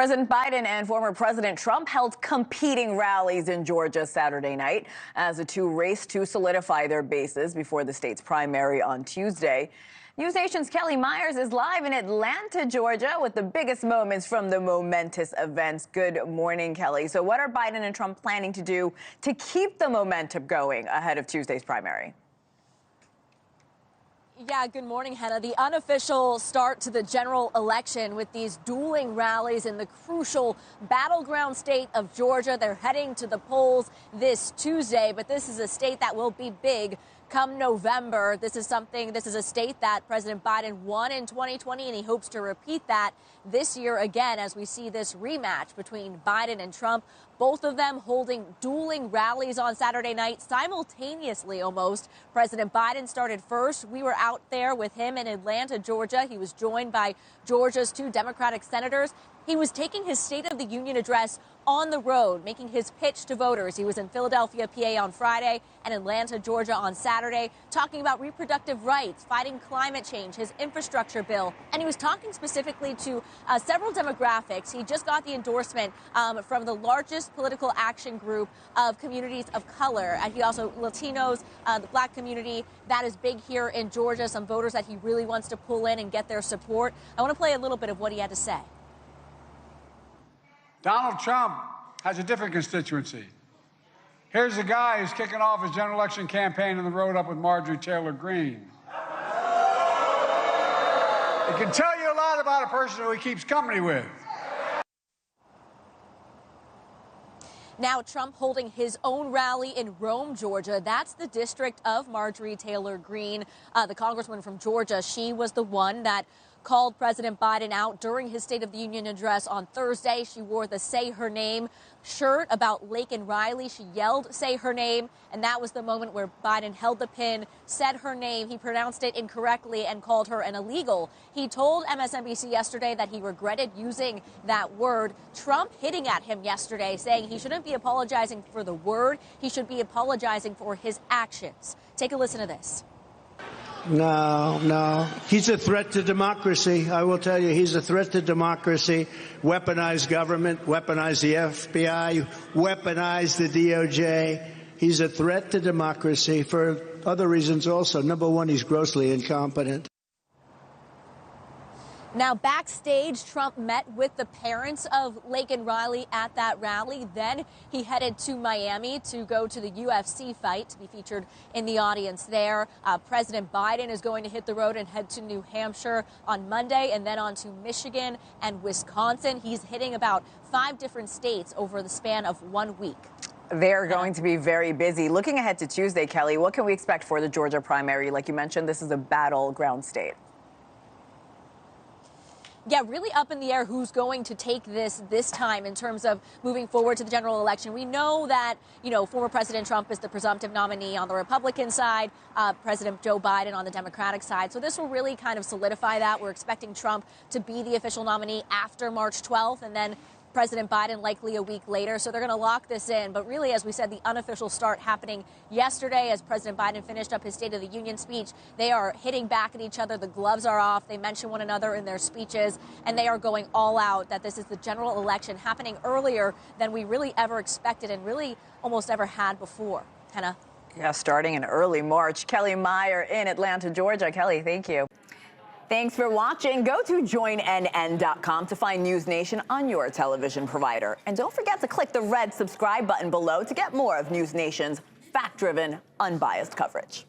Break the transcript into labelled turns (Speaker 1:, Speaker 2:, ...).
Speaker 1: President Biden and former President Trump held competing rallies in Georgia Saturday night as the two raced to solidify their bases before the state's primary on Tuesday. NewsNation's Kelly Myers is live in Atlanta, Georgia, with the biggest moments from the momentous events. Good morning, Kelly. So what are Biden and Trump planning to do to keep the momentum going ahead of Tuesday's primary?
Speaker 2: Yeah, good morning, Hena. The unofficial start to the general election with these dueling rallies in the crucial battleground state of Georgia. They're heading to the polls this Tuesday, but this is a state that will be big come November. This is a state that President Biden won in 2020, and he hopes to repeat that this year again as we see this rematch between Biden and Trump. Both of them holding dueling rallies on Saturday night, simultaneously almost. President Biden started first. We were out there with him in Atlanta, Georgia. He was joined by Georgia's two Democratic senators. He was taking his State of the Union address on the road, making his pitch to voters. He was in Philadelphia, PA on Friday and Atlanta, Georgia on Saturday, talking about reproductive rights, fighting climate change, his infrastructure bill. And he was talking specifically to several demographics. He just got the endorsement from the largest political action group of communities of color. And he also, Latinos, the black community, that is big here in Georgia, some voters that he really wants to pull in and get their support. I want to play a little bit of what he had to say.
Speaker 3: Donald Trump has a different constituency. Here's a guy who's kicking off his general election campaign on the road up with Marjorie Taylor Greene. It can tell you a lot about a person who he keeps company with.
Speaker 2: Now Trump holding his own rally in Rome, Georgia. That's the district of Marjorie Taylor Greene, the congresswoman from Georgia. She was the one that called President Biden out during his State of the Union address on Thursday. She wore the Say Her Name shirt about Lake and Riley. She yelled, "Say her name," and that was the moment where Biden held the pin, said her name. He pronounced it incorrectly and called her an illegal. He told MSNBC yesterday that he regretted using that word. Trump hitting at him yesterday, saying he shouldn't be apologizing for the word. He should be apologizing for his actions. Take a listen to this.
Speaker 4: No. He's a threat to democracy. I will tell you, he's a threat to democracy. Weaponize government, weaponize the FBI, weaponize the DOJ. He's a threat to democracy for other reasons also. Number one, he's grossly incompetent.
Speaker 2: Now, backstage, Trump met with the parents of Lake and Riley at that rally. Then he headed to Miami to go to the UFC fight, to be featured in the audience there. President Biden is going to hit the road and head to New Hampshire on Monday and then on to Michigan and Wisconsin. He's hitting about 5 different states over the span of 1 week.
Speaker 1: They're going to be very busy. Looking ahead to Tuesday, Kelly, what can we expect for the Georgia primary? Like you mentioned, this is a battleground state.
Speaker 2: Yeah, really up in the air who's going to take this time in terms of moving forward to the general election. We know that, former President Trump is the presumptive nominee on the Republican side, President Joe Biden on the Democratic side. So this will really kind of solidify that. We're expecting Trump to be the official nominee after March 12th, and then President Biden likely a week later. So they're going to lock this in. But really, as we said, the unofficial start happening yesterday as President Biden finished up his State of the Union speech. They are hitting back at each other. The gloves are off. They mention one another in their speeches, and they are going all out that this is the general election happening earlier than we really ever expected and really almost ever had before. Hena?
Speaker 1: Yeah, starting in early March. Kelly Meyer in Atlanta, Georgia. Kelly, thank you. Thanks for watching. Go to joinnn.com to find NewsNation on your television provider. And don't forget to click the red subscribe button below to get more of NewsNation's fact-driven, unbiased coverage.